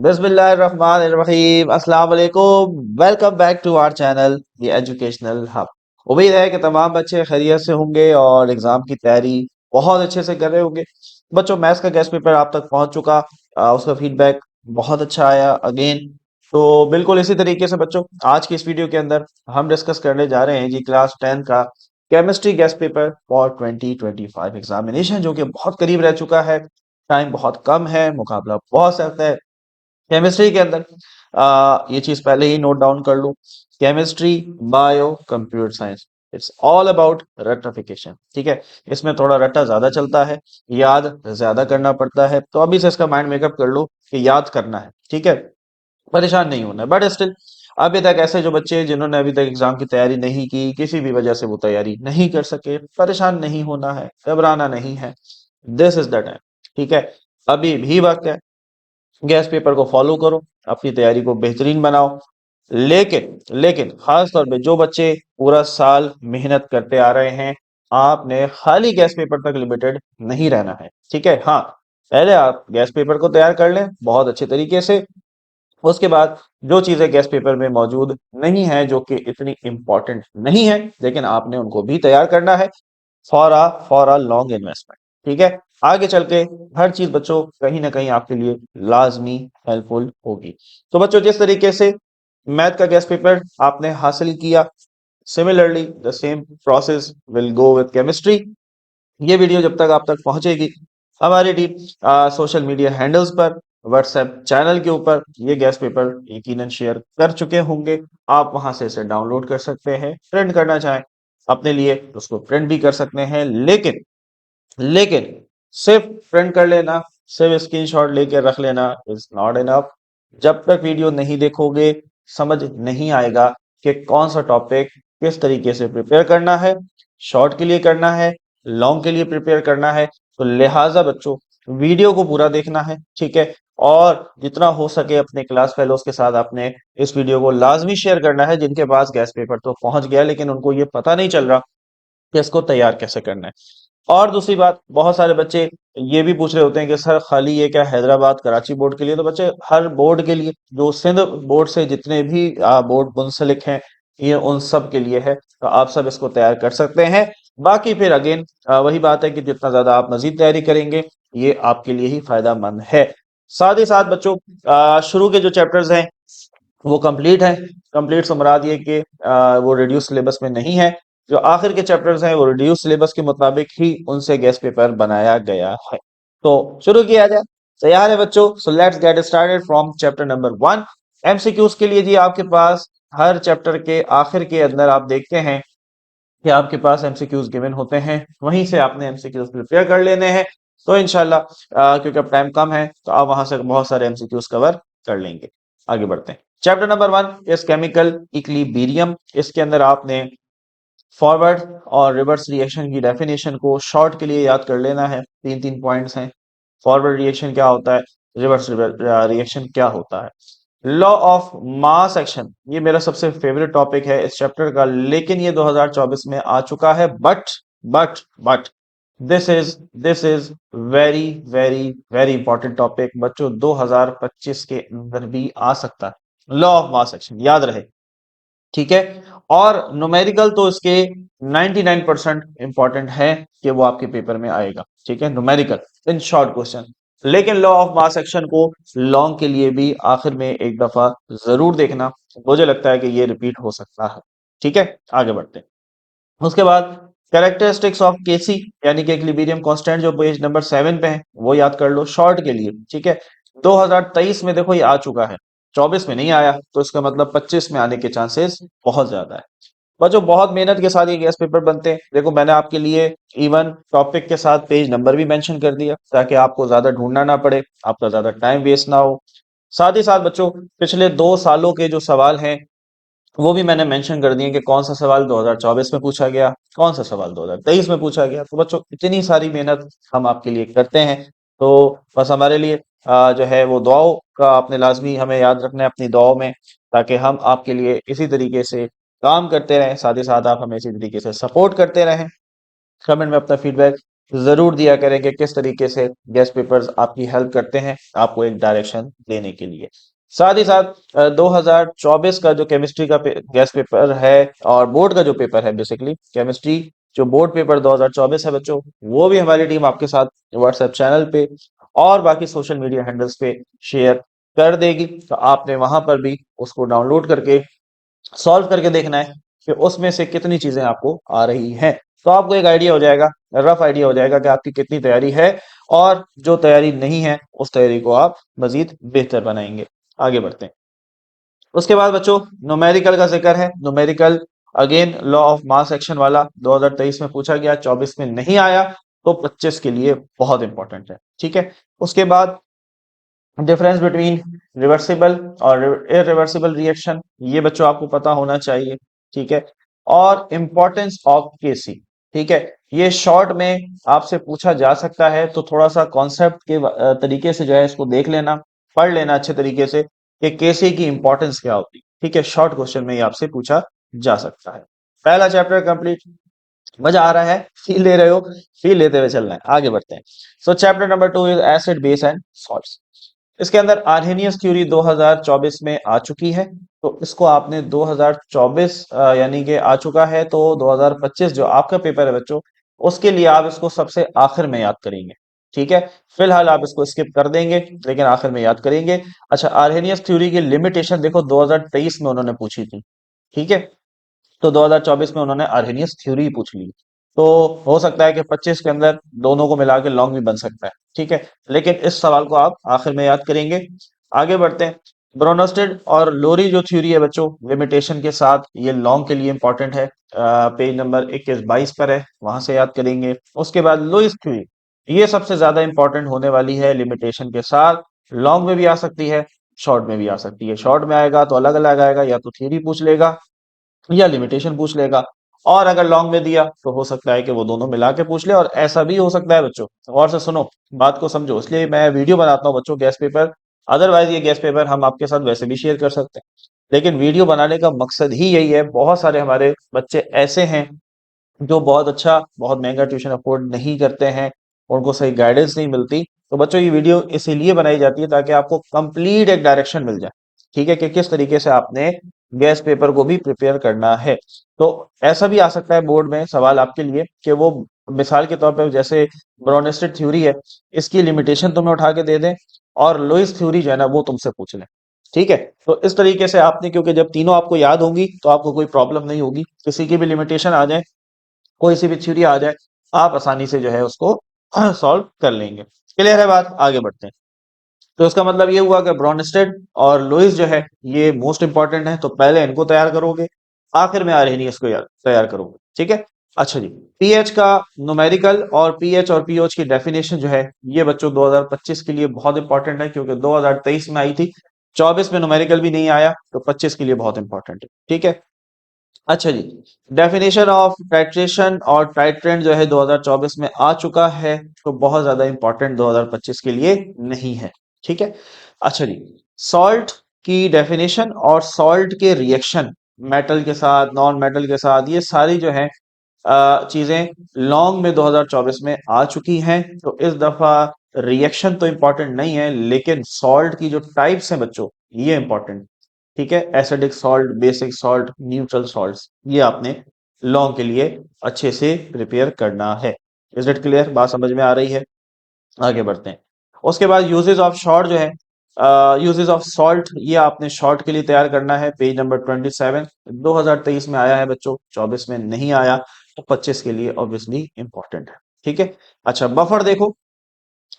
बिस्मिल्लाहिर्रहमानिर्रहीम अस्सलाम वालेकुम। Welcome back to our channel the educational hub. उम्मीद है कि तमाम बच्चे खैरियत से होंगे और एग्जाम की तैयारी बहुत अच्छे से कर रहे होंगे। बच्चों, मैथ्स का गेस्ट पेपर आप तक पहुंच चुका। उसका फीडबैक बहुत अच्छा आया अगेन। तो बिल्कुल इसी तरीके से बच्चों, आज की इस वीडियो के अंदर हम डिस्कस करने जा रहे हैं जी क्लास 10 का chemistry guest paper for 2025 examination, जो कि बहुत करीब रह चुका है। टाइम बहुत कम है, मुकाबला बहुत सख्त है केमिस्ट्री के अंदर। ये चीज पहले ही नोट डाउन कर लूं। Chemistry, bio, computer science, it's all about रट्टाफिकेशन। ठीक है, इसमें थोड़ा रट्टा ज्यादा चलता है, याद ज्यादा करना पड़ता है। तो अभी से इसका माइंड मेकअप कर लो कि याद करना है। ठीक है, परेशान नहीं होना है। बट स्टिल अभी तक ऐसे जो बच्चे जिन्होंने अभी तक एग्जाम की तैयारी नहीं की, किसी भी वजह से वो तैयारी नहीं कर सके, परेशान नहीं होना है, घबराना नहीं है। This is the time. ठीक है, अभी भी वक्त है। गैस पेपर को फॉलो करो, अपनी तैयारी को बेहतरीन बनाओ। लेकिन लेकिन खास तौर पे जो बच्चे पूरा साल मेहनत करते आ रहे हैं, आपने खाली गैस पेपर तक लिमिटेड नहीं रहना है। ठीक है, हाँ, पहले आप गैस पेपर को तैयार कर लें बहुत अच्छे तरीके से। उसके बाद जो चीजें गैस पेपर में मौजूद नहीं है, जो कि इतनी इंपॉर्टेंट नहीं है, लेकिन आपने उनको भी तैयार करना है फॉर अ लॉन्ग इन्वेस्टमेंट। ठीक है, आगे चल के हर चीज बच्चों कहीं ना कहीं आपके लिए लाजमी हेल्पफुल होगी। तो बच्चों, जिस तरीके से मैथ का गेस्ट पेपर आपने हासिल किया, similarly the same process will go with chemistry. ये वीडियो जब तक आप तक पहुंचेगी, हमारी टीम सोशल मीडिया हैंडल्स पर, व्हाट्सएप चैनल के ऊपर ये गैस पेपर यकीनन शेयर कर चुके होंगे। आप वहां से इसे डाउनलोड कर सकते हैं, प्रिंट करना चाहें अपने लिए तो उसको प्रिंट भी कर सकते हैं। लेकिन लेकिन सिर्फ प्रिंट कर लेना, सिर्फ स्क्रीनशॉट लेके रख लेना इज नॉट इनफ। जब तक वीडियो नहीं देखोगे, समझ नहीं आएगा कि कौन सा टॉपिक किस तरीके से प्रिपेयर करना है। शॉर्ट के लिए करना है, लॉन्ग के लिए प्रिपेयर करना है। तो लिहाजा बच्चों, वीडियो को पूरा देखना है। ठीक है, और जितना हो सके अपने क्लास फेलोज के साथ आपने इस वीडियो को लाजमी शेयर करना है, जिनके पास गैस पेपर तो पहुंच गया लेकिन उनको ये पता नहीं चल रहा कि इसको तैयार कैसे करना है। और दूसरी बात, बहुत सारे बच्चे ये भी पूछ रहे होते हैं कि सर खाली ये क्या हैदराबाद कराची बोर्ड के लिए? तो बच्चे, हर बोर्ड के लिए, जो सिंध बोर्ड से जितने भी बोर्ड मुंसलिक हैं, ये उन सब के लिए है। तो आप सब इसको तैयार कर सकते हैं। बाकी फिर अगेन वही बात है कि जितना ज्यादा आप मजीद तैयारी करेंगे, ये आपके लिए ही फायदामंद है। साथ ही साथ बच्चों, शुरू के जो चैप्टर्स हैं वो कंप्लीट है। कंप्लीट से मुराद ये कि वो रिड्यूस सिलेबस में नहीं है। जो आखिर के चैप्टर्स हैं वो रिड्यूस सिलेबस के मुताबिक ही उनसे गेस्ट पेपर बनाया गया है। तो शुरू किया जाए। तैयार है बच्चों? So let's get started from chapter number 1। MCQs के लिए जी आपके पास हर चैप्टर के आखिर के अंदर आप देखते हैं कि आपके पास एमसीक्यूज गिवन होते हैं, वहीं से आपने एमसीक्यूज प्रिपेयर कर लेने हैं। तो इनशाला क्योंकि अब टाइम कम है, तो आप वहां से बहुत सारे एमसीक्यूज कवर कर लेंगे। आगे बढ़ते हैं। चैप्टर नंबर 1 इस केमिकल इक्विलिब्रियम। इसके अंदर आपने फॉरवर्ड और रिवर्स रिएक्शन की डेफिनेशन को शॉर्ट के लिए याद कर लेना है। तीन तीन पॉइंट्स हैं। फॉरवर्ड रिएक्शन क्या होता है, रिवर्स रिएक्शन क्या होता है। लॉ ऑफ मास एक्शन, ये मेरा सबसे फेवरेट टॉपिक है इस चैप्टर का, लेकिन ये 2024 में आ चुका है। But this is very very very important topic बच्चों, 2025 के अंदर भी आ सकता है। लॉ ऑफ मास एक्शन याद रहे। ठीक है, और न्यूमेरिकल तो इसके 99% इंपॉर्टेंट है कि वो आपके पेपर में आएगा। ठीक है, न्यूमेरिकल इन शॉर्ट क्वेश्चन। लेकिन लॉ ऑफ मास एक्शन को लॉन्ग के लिए भी आखिर में एक दफा जरूर देखना, मुझे लगता है कि ये रिपीट हो सकता है। ठीक है, आगे बढ़ते हैं। उसके बाद कैरेक्टरिस्टिक्स ऑफ केसी, यानी कि इक्विलिब्रियम कांस्टेंट, जो पेज नंबर 7 पे है, वो याद कर लो शॉर्ट के लिए। ठीक है, 2023 में देखो ये आ चुका है, 24 में नहीं आया, तो इसका मतलब 25 में आने के चांसेस बहुत ज्यादा है। बच्चों, बहुत मेहनत के साथ ये गैस पेपर बनते हैं। देखो, मैंने आपके लिए इवन टॉपिक के साथ पेज नंबर भी मेंशन कर दिया, ताकि आपको ज्यादा ढूंढना ना पड़े, आपका ज्यादा टाइम वेस्ट ना हो। साथ ही साथ बच्चों, पिछले 2 सालों के जो सवाल हैं वो भी मैंने मेंशन कर दिए कि कौन सा सवाल 2024 में पूछा गया, कौन सा सवाल 2023 में पूछा गया। तो बच्चों, इतनी सारी मेहनत हम आपके लिए करते हैं, तो बस हमारे लिए जो है वो दुआओं का आपने लाजमी हमें याद रखना है अपनी दुआओं में, ताकि हम आपके लिए इसी तरीके से काम करते रहें। साथ ही साथ आप हमें इसी तरीके से सपोर्ट करते रहें। कमेंट में अपना फीडबैक जरूर दिया करें कि किस तरीके से गेस्ट पेपर्स आपकी हेल्प करते हैं आपको एक डायरेक्शन देने के लिए। साथ ही साथ 2024 का जो केमिस्ट्री का गेस्ट पेपर है और बोर्ड का जो पेपर है, बेसिकली केमिस्ट्री जो बोर्ड पेपर 2024 है बच्चों, वो भी हमारी टीम आपके साथ व्हाट्सएप चैनल पे और बाकी सोशल मीडिया हैंडल्स पे शेयर कर देगी। तो आपने वहां पर भी उसको डाउनलोड करके सॉल्व करके देखना है कि उसमें से कितनी चीजें आपको आ रही हैं। तो आपको एक आइडिया हो जाएगा, रफ आइडिया हो जाएगा कि आपकी कितनी तैयारी है, और जो तैयारी नहीं है उस तैयारी को आप मजीद बेहतर बनाएंगे। आगे बढ़ते हैं। उसके बाद बच्चों न्यूमेरिकल का जिक्र है। Numerical again law of mass action वाला 2023 में पूछा गया, 24 में नहीं आया, तो 25 के लिए बहुत इंपॉर्टेंट है। ठीक है। उसके बाद डिफरेंस बिटवीन रिवर्सिबल और इरिवर्सिबल रिएक्शन, ये बच्चों आपको पता होना चाहिए। ठीक है। और इंपॉर्टेंस ऑफ केसी। ठीक है। ये शॉर्ट में आपसे पूछा जा सकता है, तो थोड़ा सा कॉन्सेप्ट के तरीके से जो है इसको देख लेना, पढ़ लेना अच्छे तरीके से कि केसी की इंपॉर्टेंस क्या होती है। ठीक है। शॉर्ट क्वेश्चन में ये आपसे पूछा जा सकता है। पहला चैप्टर कंप्लीट। मजा आ रहा है? फील ले रहे हो? फील लेते हुए चलना है। आगे बढ़ते हैं। सो chapter number 2 is acid base and salts. इसके अंदर आर्हेनियस थ्योरी 2024 में आ चुकी है, तो इसको आपने 2024 यानी कि आ चुका है, तो 2025 जो आपका पेपर है बच्चों, उसके लिए आप इसको सबसे आखिर में याद करेंगे। ठीक है। फिलहाल आप इसको स्किप कर देंगे, लेकिन आखिर में याद करेंगे। अच्छा, आर्हेनियस थ्योरी की लिमिटेशन देखो 2023 में उन्होंने पूछी थी। ठीक है। तो 2024 में उन्होंने आर्हेनियस थ्योरी पूछ ली। तो हो सकता है कि 25 के अंदर दोनों को मिला के लॉन्ग भी बन सकता है। ठीक है। लेकिन इस सवाल को आप आखिर में याद करेंगे। आगे बढ़ते हैं। ब्रोनोस्टेड और लोरी जो थ्योरी है बच्चों, लिमिटेशन के साथ, ये लॉन्ग के लिए इंपॉर्टेंट है। पेज नंबर 21-22 पर है, वहां से याद करेंगे। उसके बाद लुईस थ्योरी, ये सबसे ज्यादा इंपॉर्टेंट होने वाली है, लिमिटेशन के साथ। लॉन्ग में भी आ सकती है, शॉर्ट में भी आ सकती है। शॉर्ट में आएगा तो अलग अलग आएगा, या तो थ्योरी पूछ लेगा या लिमिटेशन पूछ लेगा। और अगर लॉन्ग में दिया तो हो सकता है कि वो दोनों मिला के पूछ ले, और ऐसा भी हो सकता है बच्चों, गौर से सुनो, बात को समझो, इसलिए मैं वीडियो बनाता हूँ बच्चों गैस पेपर। अदरवाइज ये गैस पेपर हम आपके साथ वैसे भी शेयर कर सकते हैं, लेकिन वीडियो बनाने का मकसद ही यही है। बहुत सारे हमारे बच्चे ऐसे हैं जो बहुत अच्छा, बहुत महंगा ट्यूशन अफोर्ड नहीं करते हैं, उनको सही गाइडेंस नहीं मिलती। तो बच्चों ये वीडियो इसीलिए बनाई जाती है ताकि आपको कंप्लीट एक डायरेक्शन मिल जाए। ठीक है, कि किस तरीके से आपने गैस पेपर को भी प्रिपेयर करना है। तो ऐसा भी आ सकता है बोर्ड में सवाल आपके लिए कि वो मिसाल के तौर पर जैसे ब्रोनेस्टेड थ्योरी है, इसकी लिमिटेशन तुम्हें उठा के दे दें, और लुईस थ्योरी जो है ना वो तुमसे पूछ लें। ठीक है। तो इस तरीके से आपने, क्योंकि जब तीनों आपको याद होंगी तो आपको कोई प्रॉब्लम नहीं होगी, किसी की भी लिमिटेशन आ जाए, कोई सी भी थ्योरी आ जाए, आप आसानी से जो है उसको सॉल्व कर लेंगे। क्लियर है बात? आगे बढ़ते हैं। तो इसका मतलब ये हुआ कि ब्रॉनस्टेड और लुईस जो है ये मोस्ट इंपॉर्टेंट है, तो पहले इनको तैयार करोगे, आखिर में आर्हेनियस को तैयार करोगे। ठीक है। अच्छा जी, पीएच का न्यूमेरिकल और पीएच और पीओच की डेफिनेशन जो है, ये बच्चों 2025 के लिए बहुत इंपॉर्टेंट है, क्योंकि 2023 में आई थी, 24 में न्यूमेरिकल भी नहीं आया, तो 25 के लिए बहुत इंपॉर्टेंट है। ठीक है। अच्छा जी, डेफिनेशन ऑफ टाइट्रेशन और टाइट्रेंट जो है 2024 में आ चुका है, तो बहुत ज्यादा इंपॉर्टेंट 2025 के लिए नहीं है। ठीक है। अच्छा जी, सॉल्ट की डेफिनेशन और सॉल्ट के रिएक्शन, मेटल के साथ, नॉन मेटल के साथ, ये सारी जो है चीजें लॉन्ग में 2024 में आ चुकी हैं। तो इस दफा रिएक्शन तो इंपॉर्टेंट नहीं है, लेकिन सॉल्ट की जो टाइप्स हैं बच्चों, ये इंपॉर्टेंट। ठीक है। Acidic salt, basic salt, neutral salts, ये आपने लॉन्ग के लिए अच्छे से प्रिपेयर करना है। Is it clear? बात समझ में आ रही है? आगे बढ़ते हैं। उसके बाद यूजेस ऑफ शॉर्ट जो है, यूजेस ऑफ सॉल्ट, ये आपने शॉर्ट के लिए तैयार करना है। पेज नंबर 27, 2023 में आया है बच्चों, 24 में नहीं आया, तो 25 के लिए ऑब्वियसली इंपॉर्टेंट है। ठीक है। अच्छा, बफर देखो,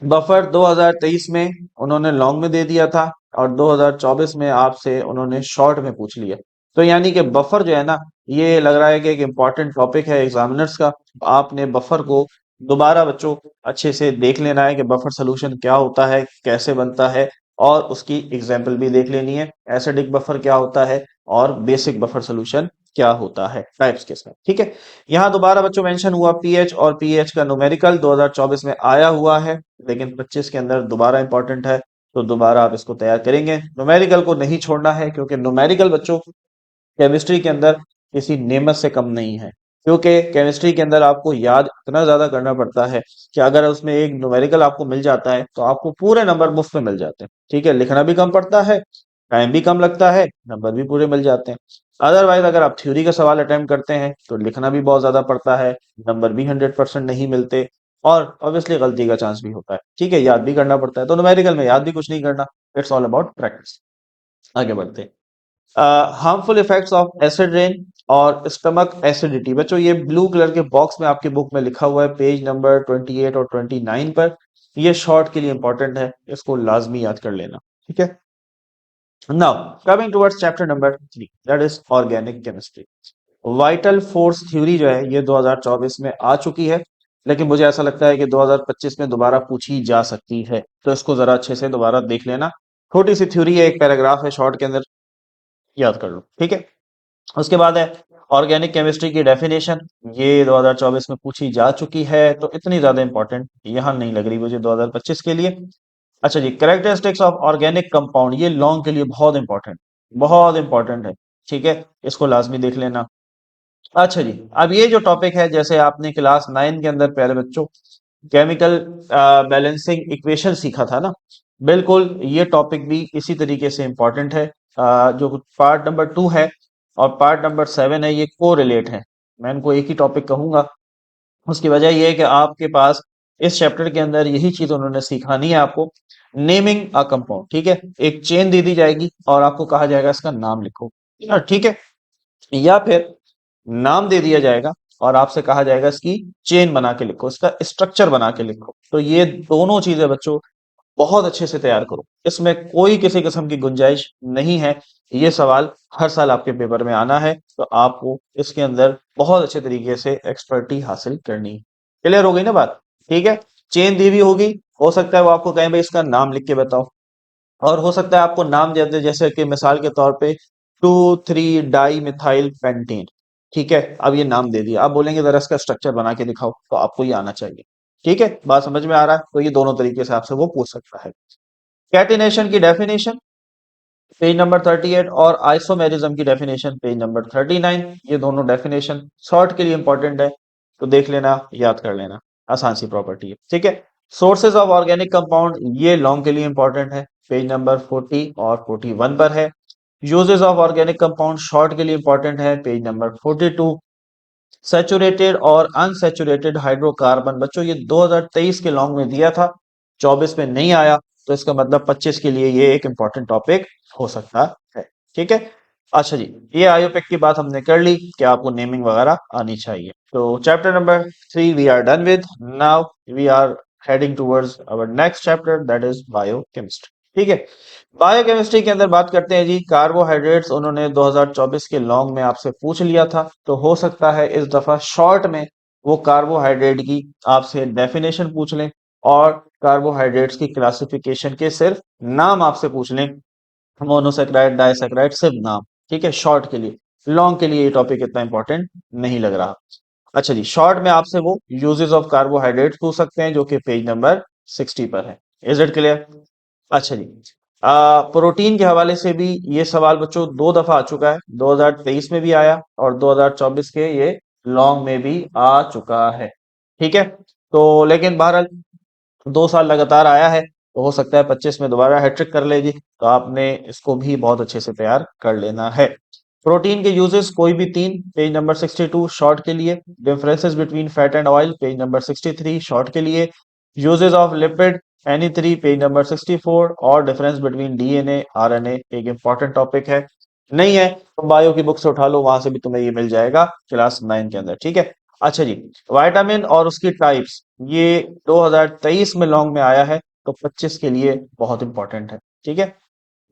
बफर 2023 में उन्होंने लॉन्ग में दे दिया था, और 2024 में आपसे उन्होंने शॉर्ट में पूछ लिया। तो यानी कि बफर जो है ना, ये लग रहा है कि एक इम्पॉर्टेंट टॉपिक है एग्जामिनर्स का। आपने बफर को दोबारा बच्चों अच्छे से देख लेना है कि बफर सोल्यूशन क्या होता है, कैसे बनता है, और उसकी एग्जाम्पल भी देख लेनी है। एसिडिक बफर क्या होता है, और बेसिक बफर सोल्यूशन क्या होता है, टाइप्स के साथ। ठीक है। यहाँ दोबारा बच्चों मेंशन हुआ पीएच, और पीएच का न्यूमेरिकल 2024 में आया हुआ है, लेकिन 25 के अंदर दोबारा इंपॉर्टेंट है, तो दोबारा आप इसको तैयार करेंगे। न्यूमेरिकल को नहीं छोड़ना है, क्योंकि न्यूमेरिकल बच्चों केमिस्ट्री के अंदर किसी नेमत से कम नहीं है। क्योंकि केमिस्ट्री के अंदर आपको याद इतना ज्यादा करना पड़ता है कि अगर उसमें एक न्यूमेरिकल आपको मिल जाता है तो आपको पूरे नंबर मुफ्त में मिल जाते हैं। ठीक है, लिखना भी कम पड़ता है, टाइम भी कम लगता है, नंबर भी पूरे मिल जाते हैं। अदरवाइज अगर आप थ्योरी का सवाल अटेम्प्ट करते हैं तो लिखना भी बहुत ज्यादा पड़ता है, नंबर भी 100% नहीं मिलते, और ऑब्वियसली गलती का चांस भी होता है। ठीक है, याद भी करना पड़ता है, तो न्यूमेरिकल में याद भी कुछ नहीं करना। It's all about practice. आगे बढ़ते हैं। Harmful effects of acid rain और स्टमक एसिडिटी। बच्चों ये ब्लू कलर के बॉक्स में आपकी बुक में लिखा हुआ है पेज नंबर 28 और 29 पर। ये शॉर्ट के लिए इंपॉर्टेंट है, इसको लाजमी याद कर लेना। ठीक है, now coming towards chapter number 3, that is organic chemistry. Vital force theory जो है ये 2024 में आ चुकी है, लेकिन मुझे ऐसा लगता है कि 2025 में दोबारा पूछी जा सकती है, तो इसको जरा अच्छे से दोबारा देख लेना। छोटी सी थ्योरी है, एक पैराग्राफ है शॉर्ट के अंदर, याद कर लो। ठीक है, उसके बाद है ऑर्गेनिक केमिस्ट्री की डेफिनेशन। ये 2024 में पूछी जा चुकी है, तो इतनी ज्यादा इंपॉर्टेंट यहां नहीं लग रही मुझे 2025 के लिए। अच्छा जी, कैरेक्टरिस्टिक्स ऑफ ऑर्गेनिक कंपाउंड, ये लॉन्ग के लिए बहुत इंपॉर्टेंट है। ठीक है, इसको लाजमी देख लेना। अच्छा जी, अब ये जो टॉपिक है, जैसे आपने क्लास 9 के अंदर प्यारे बच्चों केमिकल बैलेंसिंग इक्वेशन सीखा था ना, बिल्कुल ये टॉपिक भी इसी तरीके से इंपॉर्टेंट है। जो पार्ट नंबर 2 है और पार्ट नंबर 7 है, ये को रिलेट है। मैं इनको एक ही टॉपिक कहूंगा। उसकी वजह यह है कि आपके पास इस चैप्टर के अंदर यही चीज उन्होंने सिखानी है आपको, नेमिंग अ कंपाउंड। ठीक है, एक चेन दे दी जाएगी और आपको कहा जाएगा इसका नाम लिखो। ठीक है, या फिर नाम दे दिया जाएगा और आपसे कहा जाएगा इसकी चेन बना के लिखो, इसका स्ट्रक्चर बना के लिखो। तो ये दोनों चीजें बच्चों बहुत अच्छे से तैयार करो, इसमें कोई किसी किस्म की गुंजाइश नहीं है। ये सवाल हर साल आपके पेपर में आना है, तो आपको इसके अंदर बहुत अच्छे तरीके से एक्सपर्टी हासिल करनी है। क्लियर हो गई ना बात? ठीक है, चेन दी हुई होगी, हो सकता है वो आपको कहें भाई इसका नाम लिख के बताओ, और हो सकता है आपको नाम दे दे, जैसे कि मिसाल के तौर पे 2,3 डाई मिथाइल पेंटीन। ठीक है, अब ये नाम दे दिया, आप बोलेंगे जरा इसका स्ट्रक्चर बना के दिखाओ, तो आपको ये आना चाहिए। ठीक है, बात समझ में आ रहा है? तो ये दोनों तरीके से आपसे वो पूछ सकता है। कैटिनेशन की डेफिनेशन पेज नंबर 38 और आइसोमेरिज्म की डेफिनेशन पेज नंबर 39। ये दोनों डेफिनेशन शॉर्ट के लिए इंपॉर्टेंट है, तो देख लेना, याद कर लेना, आसान सी प्रॉपर्टी है। ठीक है, सोर्सेज ऑफ ऑर्गेनिक कंपाउंड, ये लॉन्ग के लिए इंपॉर्टेंट है, पेज नंबर 40 और 41 पर है। Uses of organic compound short के लिए इंपॉर्टेंट है, पेज नंबर 42। सैचुरेटेड और अनसैचुरेटेड हाइड्रोकार्बन, बच्चों ये 2023 के लॉन्ग में दिया था, 24 में नहीं आया, तो इसका मतलब 25 के लिए ये एक इंपॉर्टेंट टॉपिक हो सकता है। ठीक है, अच्छा जी, ये आयोपेक की बात हमने कर ली कि आपको नेमिंग वगैरह आनी चाहिए। तो chapter number 3 we are done with. Now we are heading towards our next chapter, that is biochemistry. ठीक है, बायोकेमिस्ट्री के अंदर बात करते हैं जी कार्बोहाइड्रेट्स। उन्होंने 2024 के लॉन्ग में आपसे पूछ लिया था, तो हो सकता है इस दफा शॉर्ट में वो कार्बोहाइड्रेट की आपसे डेफिनेशन पूछ लें और कार्बोहाइड्रेट्स की क्लासिफिकेशन के सिर्फ नाम आपसे पूछ लें, मोनोसेक्राइड डाइसेक्राइड सिर्फ नाम। ठीक है, शॉर्ट के लिए। लॉन्ग के लिए ये टॉपिक इतना इंपॉर्टेंट नहीं लग रहा। अच्छा जी, शॉर्ट में आपसे वो यूजेस ऑफ कार्बोहाइड्रेट्स पूछ सकते हैं, जो कि पेज नंबर 60 पर है। Is it clear? अच्छा जी, प्रोटीन के हवाले से भी ये सवाल बच्चों 2 दफा आ चुका है, 2023 में भी आया और 2024 के ये लॉन्ग में भी आ चुका है। ठीक है, तो लेकिन बहरहाल 2 साल लगातार आया है, तो हो सकता है 25 में दोबारा हैट्रिक कर ले जी, तो आपने इसको भी बहुत अच्छे से तैयार कर लेना है। प्रोटीन के यूजेस कोई भी तीन, पेज नंबर 62 शॉर्ट के लिए। Differences between fat and oil, page number 63 short के लिए। Uses of lipid any three, page number 64। और डिफरेंस बिटवीन डीएनए आरएनए, एक इंपॉर्टेंट टॉपिक है। नहीं है तो बायो की बुक से उठा लो, वहां से भी तुम्हें ये मिल जाएगा क्लास 9 के अंदर। ठीक है, अच्छा जी, विटामिन और उसकी टाइप्स, ये 2023 में लॉन्ग में आया है, तो 25 के लिए बहुत इंपॉर्टेंट है। ठीक है,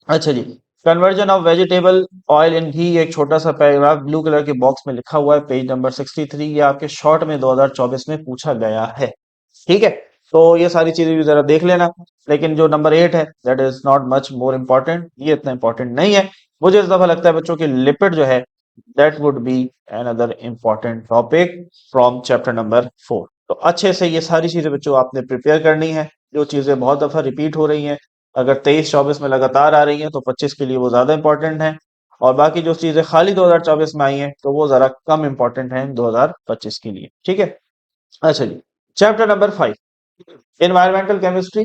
अच्छा जी, conversion of vegetable oil in ghee, एक छोटा सा पैराग्राफ ब्लू कलर के बॉक्स में लिखा हुआ है, पेज नंबर 63। ये आपके शॉर्ट में 2024 में पूछा गया है। ठीक है, तो ये सारी चीजें भी जरा देख लेना। लेकिन जो नंबर 8 है, that is not much more important, ये इतना इंपॉर्टेंट नहीं है। मुझे इस दफा लगता है बच्चों की लिपिड जो है, that would be another important topic from chapter number 4। तो अच्छे से ये सारी चीजें बच्चों आपने प्रिपेयर करनी है, जो चीजें बहुत दफा रिपीट हो रही हैं, अगर 23-24 में लगातार आ रही हैं तो 25 के लिए वो ज्यादा इंपॉर्टेंट है। और बाकी जो चीजें खाली 2024 में आई हैं तो वो जरा कम इंपॉर्टेंट हैं 2025 के लिए। ठीक है, अच्छा जी। Chapter number 5, environmental chemistry,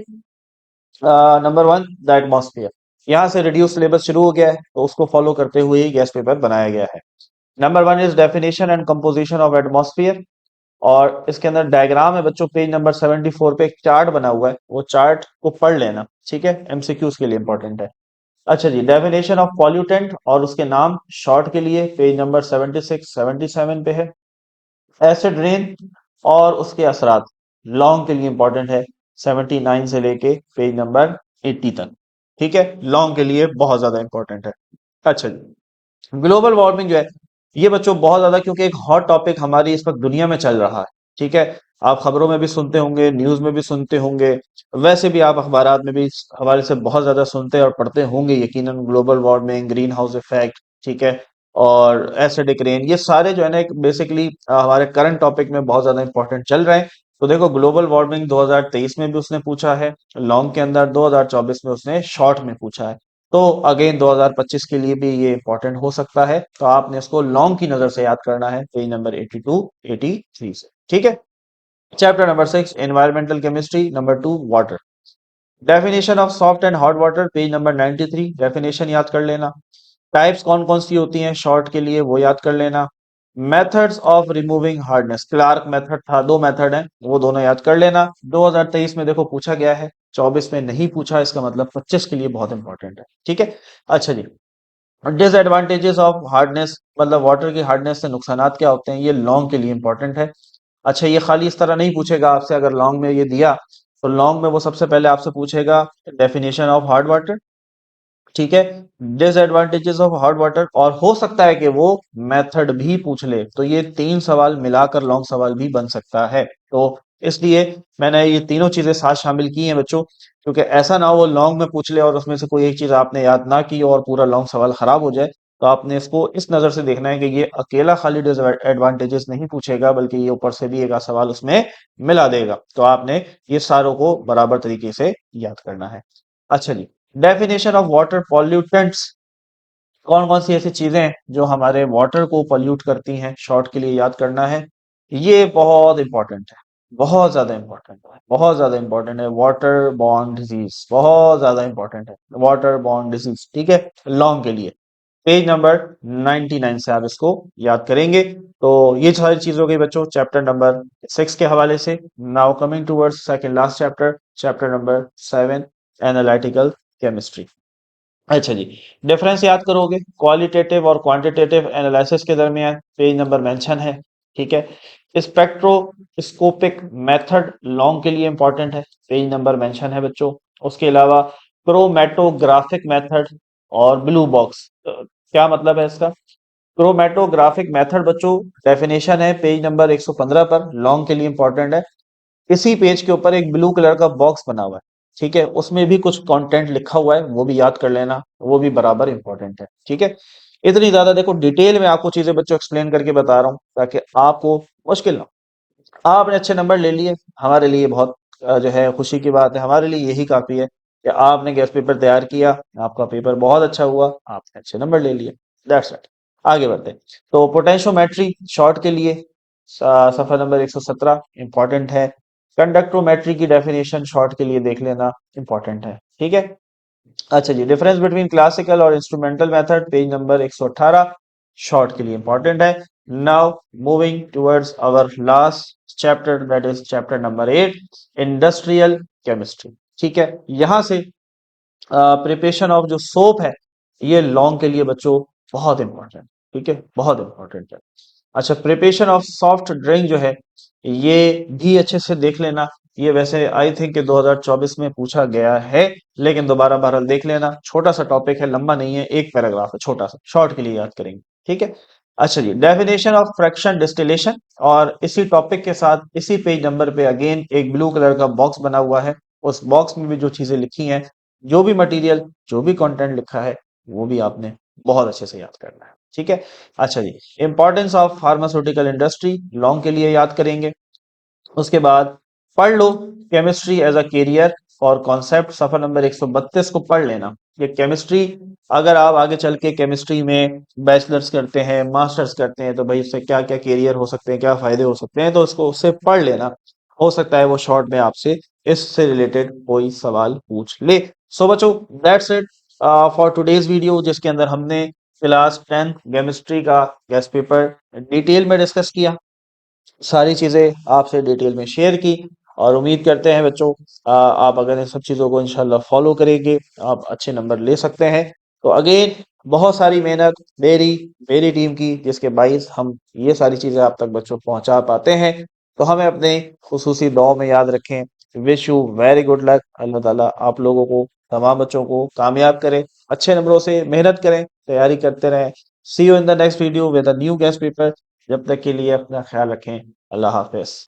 number 1 the atmosphere. यहाँ से रिड्यूस सिलेबस शुरू हो गया है, तो उसको फॉलो करते हुए ही गैस पेपर बनाया गया है। Number 1 is definition and composition of atmosphere, और इसके अंदर डायग्राम है बच्चों, पेज नंबर 74 पे एक चार्ट बना हुआ है, वो चार्ट को पढ़ लेना। ठीक है, एमसीक्यूज के लिए इंपॉर्टेंट है। अच्छा जी, डेफिनेशन ऑफ पॉल्यूटेंट और उसके नाम शॉर्ट के लिए पेज नंबर 76 77 पे है। एसिड रेन और उसके असरात लॉन्ग के लिए इंपॉर्टेंट है, 79 से लेके पेज नंबर 80 तक। ठीक है, लॉन्ग के लिए बहुत ज्यादा इंपॉर्टेंट है। अच्छा जी, ग्लोबल वार्मिंग जो है ये बच्चों बहुत ज्यादा, क्योंकि एक हॉट टॉपिक हमारी इस वक्त दुनिया में चल रहा है। ठीक है, आप खबरों में भी सुनते होंगे, न्यूज में भी सुनते होंगे, वैसे भी आप अखबारात में भी इस हवाले से बहुत ज्यादा सुनते और पढ़ते होंगे यकीनन। Global warming, green house effect, ठीक है, और एसिडिक रेन, ये सारे जो है ना बेसिकली हमारे करंट टॉपिक में बहुत ज्यादा इंपॉर्टेंट चल रहे हैं। तो देखो, ग्लोबल वार्मिंग 2023 में भी उसने पूछा है लॉन्ग के अंदर, 2024 में उसने शॉर्ट में पूछा है। तो अगेन 2025 के लिए भी ये इंपॉर्टेंट हो सकता है, तो आपने इसको लॉन्ग की नजर से याद करना है, पेज नंबर 82 83 से। ठीक है, chapter number 6 environmental chemistry, number 2 water. Definition of soft and hot water, page number 93, definition याद कर लेना। टाइप्स कौन कौन सी होती हैं शॉर्ट के लिए, वो याद कर लेना। Methods of removing hardness, Clark method था, दो मेथड हैं, वो दोनों याद कर लेना। 2023 में देखो पूछा गया है, 24 में नहीं पूछा, इसका मतलब 25 के लिए बहुत इंपॉर्टेंट है। ठीक है, अच्छा जी। डिसएडवांटेजेस ऑफ हार्डनेस, मतलब वाटर की हार्डनेस से नुकसानात क्या होते हैं, ये लॉन्ग के लिए इंपॉर्टेंट है। अच्छा, ये खाली इस तरह नहीं पूछेगा आपसे, अगर लॉन्ग में ये दिया तो लॉन्ग में वो सबसे पहले आपसे पूछेगा डेफिनेशन ऑफ हार्ड वाटर। ठीक है, डिसएडवांटेजेस ऑफ हॉट वाटर, और हो सकता है कि वो मेथड भी पूछ ले, तो ये तीन सवाल मिलाकर लॉन्ग सवाल भी बन सकता है। तो इसलिए मैंने ये तीनों चीजें साथ शामिल की हैं बच्चों, क्योंकि ऐसा ना हो वो लॉन्ग में पूछ ले और उसमें से कोई एक चीज आपने याद ना की और पूरा लॉन्ग सवाल खराब हो जाए। तो आपने इसको इस नजर से देखना है कि ये अकेला खाली डिसएडवांटेजेस नहीं पूछेगा, बल्कि ये ऊपर से भी एक आध सवाल उसमें मिला देगा, तो आपने ये सारों को बराबर तरीके से याद करना है। अच्छा जी, डेफिनेशन ऑफ वाटर पॉल्यूटेंट्स, कौन कौन सी ऐसी चीजें हैं जो हमारे वाटर को पॉल्यूट करती हैं, शॉर्ट के लिए याद करना है। ये बहुत इंपॉर्टेंट है, बहुत ज्यादा इंपॉर्टेंट है, बहुत ज्यादा इंपॉर्टेंट है। वाटर बॉर्न डिजीज बहुत ज्यादा इंपॉर्टेंट है, वाटर बॉर्न डिजीज। ठीक है, लॉन्ग के लिए पेज नंबर 99 से आप इसको याद करेंगे। तो ये सारी चीज हो गई बच्चों चैप्टर नंबर 6 के हवाले से। Now coming towards second last chapter, chapter number 7 analytical chemistry. अच्छा जी, डिफरेंस याद करोगे क्वालिटेटिव और क्वांटिटेटिव एनालिसिस के दरमियान, पेज नंबर मेंशन है। ठीक है, स्पेक्ट्रोस्कोपिक मेथड लॉन्ग के लिए इंपॉर्टेंट है, पेज नंबर मेंशन है बच्चों। उसके अलावा क्रोमेटोग्राफिक मेथड और ब्लू बॉक्स, क्या मतलब है इसका। क्रोमेटोग्राफिक मेथड बच्चों डेफिनेशन है पेज नंबर 115 पर, लॉन्ग के लिए इंपॉर्टेंट है। इसी पेज के ऊपर एक ब्लू कलर का बॉक्स बना हुआ है, ठीक है, उसमें भी कुछ कंटेंट लिखा हुआ है, वो भी याद कर लेना, वो भी बराबर इंपॉर्टेंट है। ठीक है, इतनी ज्यादा देखो डिटेल में आपको चीजें बच्चों एक्सप्लेन करके बता रहा हूँ ताकि आपको मुश्किल ना हो। आपने अच्छे नंबर ले लिए, हमारे लिए बहुत जो है खुशी की बात है, हमारे लिए यही काफी है कि आपने गैस पेपर तैयार किया, आपका पेपर बहुत अच्छा हुआ, आपने अच्छे नंबर ले लिए। दैट्स इट, आगे बढ़ते हैं। तो पोटेंशियोमेट्री शॉर्ट के लिए सफा नंबर 117 इंपॉर्टेंट है। कंडक्टोमेट्री की डेफिनेशन शॉर्ट के लिए देख लेना, इंपॉर्टेंट है। ठीक है, अच्छा जी, डिफरेंस बिटवीन क्लासिकल और instrumental method, page number 118 short के लिए इंपॉर्टेंट है। Now moving towards our last chapter, that is chapter number 8 industrial chemistry. ठीक है, यहां से प्रिपरेशन ऑफ जो सोप है, ये लॉन्ग के लिए बच्चों बहुत इंपॉर्टेंट, ठीक है, बहुत इंपॉर्टेंट है। अच्छा, प्रिपरेशन ऑफ सॉफ्ट ड्रिंक जो है ये भी अच्छे से देख लेना। ये वैसे आई थिंक कि 2024 में पूछा गया है, लेकिन दोबारा बहरहाल देख लेना, छोटा सा टॉपिक है, लंबा नहीं है, एक पैराग्राफ है, छोटा सा, शॉर्ट के लिए याद करेंगे। ठीक है, अच्छा जी, डेफिनेशन ऑफ फ्रैक्शन डिस्टिलेशन, और इसी टॉपिक के साथ इसी पेज नंबर पे अगेन एक ब्लू कलर का बॉक्स बना हुआ है, उस बॉक्स में भी जो चीजें लिखी हैं, जो भी मटेरियल, जो भी कंटेंट लिखा है, वो भी आपने बहुत अच्छे से याद करना है। ठीक है, अच्छा जी, importance of pharmaceutical industry long के लिए याद करेंगे। उसके बाद पढ़ लो केमिस्ट्री एज अ कैरियर, और कॉन्सेप्ट सफा नंबर 132 को पढ़ लेना। ये केमिस्ट्री, अगर आप आगे चल के केमिस्ट्री में बैचलर्स करते हैं, मास्टर्स करते हैं, तो भाई उससे क्या क्या कैरियर हो सकते हैं, क्या फायदे हो सकते हैं, तो उसको उससे पढ़ लेना। हो सकता है वो शॉर्ट में आपसे इससे रिलेटेड कोई सवाल पूछ ले। सो बच्चों, that's it for today's video, जिसके अंदर हमने क्लास 10 केमिस्ट्री का गेस्ट पेपर डिटेल में डिस्कस किया, सारी चीजें आपसे डिटेल में शेयर की। और उम्मीद करते हैं बच्चों, आप अगर इन सब चीजों को इंशाल्लाह फॉलो करेंगे, आप अच्छे नंबर ले सकते हैं। तो अगेन, बहुत सारी मेहनत मेरी मेरी टीम की, जिसके बाईस हम ये सारी चीजें आप तक बच्चों पहुंचा पाते हैं। तो हमें अपने खुसूसी दुआओं में याद रखें। Wish you very good luck. अल्लाह ताला आप लोगों को, तमाम बच्चों को कामयाब करें, अच्छे नंबरों से मेहनत करें, तैयारी करते रहें। See you in the next video with a new guest paper. जब तक के लिए अपना ख्याल रखें। अल्लाह हाफिज।